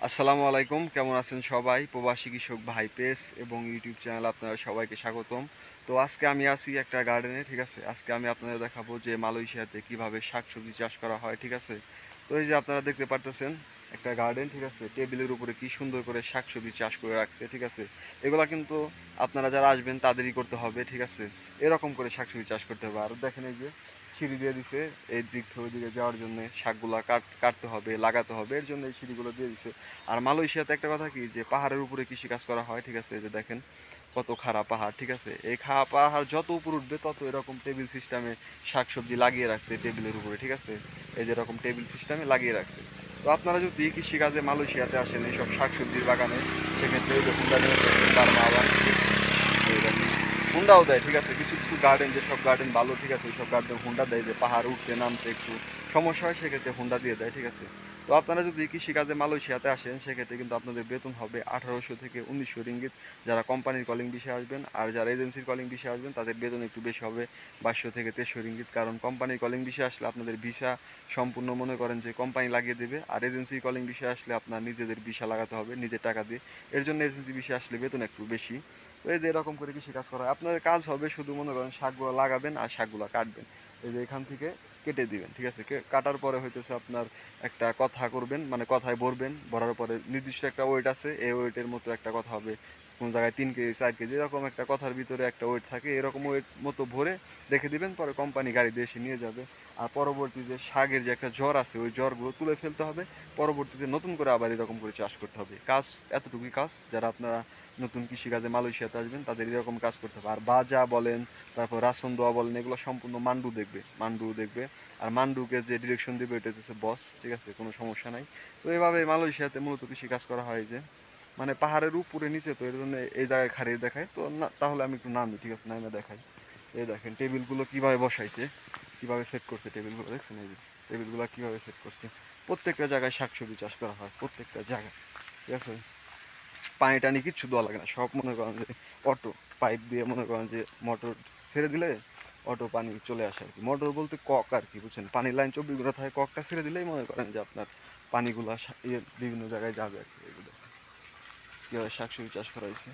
আসসালামু আলাইকুম, কেমন আছেন সবাই? প্রবাসী কৃষক ভাই পেজ এবং ইউটিউব চ্যানেল আপনারা সবাইকে স্বাগতম। তো আজকে আমি আছি একটা গার্ডেনে, ঠিক আছে? আজকে আমি আপনাদের দেখাবো যে মালয়েশিয়াতে কিভাবে শাকসবজি চাষ করা হয়, ঠিক আছে? তো এই যে আপনারা দেখতে পারতেছেন একটা গার্ডেন, ঠিক আছে? টেবিলের উপরে কি সুন্দর করে শাকসবজি চাষ করে রাখছে, ঠিক আছে? এগুলা কিন্তু আপনারা যারা আসবেন তাদেরই করতে হবে, ঠিক আছে? এরকম করে শাকসবজি চাষ করতে হবে। আর দেখেন এই যে সিঁড়ি দিয়ে দিছে এই দিক থেকে ওই দিকে যাওয়ার জন্য, শাকগুলা কাটতে হবে, লাগাতে হবে, এর জন্য এই সিঁড়িগুলো দিয়ে দিছে। আর মালয়েশিয়াতে একটা কথা কি, যে পাহাড়ের উপরে কৃষিকাজ করা হয়, ঠিক আছে? এই যে দেখেন কত খাড়া পাহাড়, ঠিক আছে? এই খাড়া পাহাড় যত উপর উঠবে তত এরকম টেবিল সিস্টেমে শাকসবজি লাগিয়ে রাখছে টেবিলের উপরে, ঠিক আছে? এই যে এরকম টেবিল সিস্টেমে লাগিয়ে রাখছে। তো আপনারা যদি কৃষিকাজে মালয়েশিয়াতে আসেন এইসব শাকসবজির বাগানে, সেক্ষেত্রে এই দেখুন তার মা আবার হুন্ডাও দেয়, ঠিক আছে? কিছু কিছু গার্ডেন, যেসব গার্ডেন ভালো, ঠিক আছে, ওইসব গার্ডেন হুন্ডা দেয়, যে পাহাড় উঠতে নামতে একটু সমস্যা হয় সেক্ষেত্রে হুন্ডা দিয়ে দেয়, ঠিক আছে? তো আপনারা যদি কৃষিকাজে মালয়েশিয়াতে আসেন সেক্ষেত্রে কিন্তু আপনাদের বেতন হবে 1800 থেকে 1900 রিঙ্গিত, যারা কোম্পানির কলিং বিষয়ে আসবেন। আর যারা এজেন্সির কলিং বিষয়ে আসবেন তাদের বেতন একটু বেশি হবে, 2200 থেকে 2300 রিঙ্গিত। কারণ কোম্পানির কলিং বিষয়ে আসলে আপনাদের ভিসা সম্পূর্ণ মনে করেন যে কোম্পানি লাগিয়ে দেবে, আর এজেন্সির কলিং বিষয়ে আসলে আপনার নিজেদের ভিসা লাগাতে হবে নিজের টাকা দিয়ে। এর জন্য এজেন্সি বিষয়ে আসলে বেতন একটু বেশি। তো এই যে এরকম করে কৃষি কাজ করা হয়। আপনাদের কাজ হবে শুধু মনে করেন শাকগুলো লাগাবেন আর শাকগুলো কাটবেন। এই যে এখান থেকে কেটে দিবেন, ঠিক আছে? কাটার পরে হইতেছে আপনার একটা কথা করবেন, মানে কথায় ভরবেন, ভরার পরে নির্দিষ্ট একটা ওয়েট আছে, এই ওয়েটের মতো একটা কথা হবে। কোন জায়গায় 3 কেজি 4 কেজি এরকম একটা কথার ভিতরে একটা ওয়েট থাকে, এরকম ওয়েট মতো ভরে রেখে দিবেন, পরে কোম্পানি গাড়ি দিয়ে এসে নিয়ে যাবে। আর পরবর্তী যে শাকের যে একটা জ্বর আছে ওই জ্বরগুলো তুলে ফেলতে হবে, পরবর্তীতে নতুন করে আবার এরকম করে চাষ করতে হবে। কাজ এতটুকুই কাজ। যারা আপনারা নতুন কৃষিকাজে মালয়েশিয়াতে আসবেন তাদের এরকম কাজ করতে হবে। আর বাজা বলেন, তারপর রাসন দোয়া বলেন, এগুলো সম্পূর্ণ মান্ডু দেখবে। আর মান্ডুকে যে ডিরেকশন দেবে এটা হচ্ছে বস, ঠিক আছে? কোনো সমস্যা নাই। তো এইভাবে মালয়েশিয়াতে মূলত কৃষিকাজ করা হয়, যে মানে পাহাড়ের উপরে নিচে, তো এর জন্য এই জায়গায় খাড়িয়ে দেখায়। তো না, তাহলে আমি একটু নামি, ঠিক আছে? নামে দেখাই। এই দেখেন টেবিলগুলো কিভাবে বসাইছে, কিভাবে সেট করছে টেবিলগুলো, দেখছেন? এই যে টেবিলগুলো কিভাবে সেট করছে। প্রত্যেকটা জায়গায় শাকসবজি চাষ করা হয়, প্রত্যেকটা জায়গায়, ঠিক আছে? পানি টানি কিচ্ছু দেওয়া লাগে না, সব মনে করেন যে অটো পাইপ দিয়ে, মনে করেন যে মোটর ছেড়ে দিলে অটো পানি চলে আসে আর কি। মোটর বলতে কক আর কি, বুঝছেন? পানির লাইন 24 ঘন্টা থাকে, ককটা ছেড়ে দিলেই মনে করেন যে আপনার পানিগুলো বিভিন্ন জায়গায় যাবে আর কি। এগুলো কীভাবে শাকসবজি চাষ করা হয়েছে,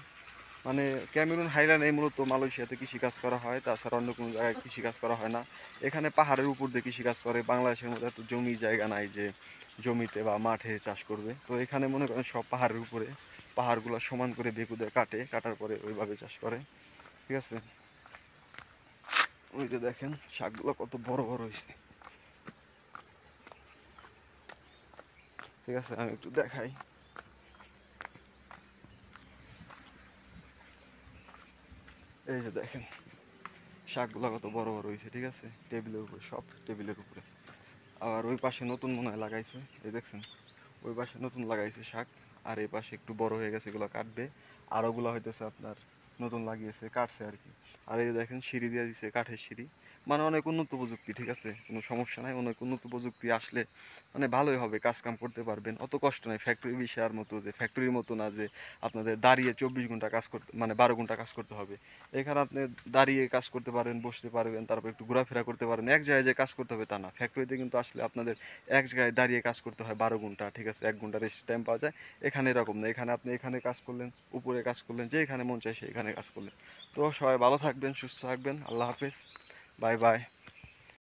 মানে ক্যামেরুন হাইল্যান্ডে মূলত মালয়েশিয়াতে কৃষিকাজ করা হয়, তাছাড়া অন্য কোনো জায়গায় কৃষিকাজ করা হয় না। এখানে পাহাড়ের উপর দিয়ে কৃষিকাজ করে। বাংলাদেশের মধ্যে এত জমি জায়গা নাই যে জমিতে বা মাঠে চাষ করবে। তো এখানে মনে করেন সব পাহাড়ের উপরে, পাহাড়গুলো সমান করে বেকু দিয়ে কাটার পরে ওইভাবে চাষ করে, ঠিক আছে? ওই যে দেখেন শাকগুলো কত বড় বড় হয়েছে, ঠিক আছে? আমি একটু দেখাই। এই যে দেখেন শাকগুলো কত বড় বড় হয়েছে, ঠিক আছে? টেবিলের উপরে, সব টেবিলের উপরে। আর ওই পাশে নতুন মনে হয় লাগাইছে, এই দেখছেন? ওই পাশে নতুন লাগাইছে শাক। আর এই পাশে একটু বড় হয়ে গেছে, এগুলো কাটবে। আর ওগুলো হইতেছে আপনার নতুন লাগিয়েছে, কাটছে আর কি। আর এই যে দেখেন সিঁড়ি দিয়ে দিছে, কাঠের সিঁড়ি। মানে অনেক উন্নত প্রযুক্তি, ঠিক আছে? কোনো সমস্যা নাই, অনেক উন্নত প্রযুক্তি আসলে মানে ভালোই হবে, কাজ কাম করতে পারবেন, অত কষ্ট নাই। ফ্যাক্টরি বিষয়ের মতো, যে ফ্যাক্টরির মতো না যে আপনাদের দাঁড়িয়ে 24 ঘন্টা কাজ করতে, মানে 12 ঘন্টা কাজ করতে হবে। এখানে আপনি দাঁড়িয়ে কাজ করতে পারবেন, বসতে পারবেন, তারপর একটু ঘোরাফেরা করতে পারবেন। এক জায়গায় যে কাজ করতে হবে তা না, ফ্যাক্টরিতে কিন্তু আসলে আপনাদের এক জায়গায় দাঁড়িয়ে কাজ করতে হয় 12 ঘন্টা, ঠিক আছে? 1 ঘন্টা রেস্ট টাইম পাওয়া যায়। এখানে এরকম না, এখানে আপনি এখানে কাজ করলেন, উপরে কাজ করলেন, যে এখানে মন চাই সেখানে কাজ করলেন। তো সবাই ভালো থাকবেন, সুস্থ থাকবেন, আল্লাহ হাফেজ, বাই বাই।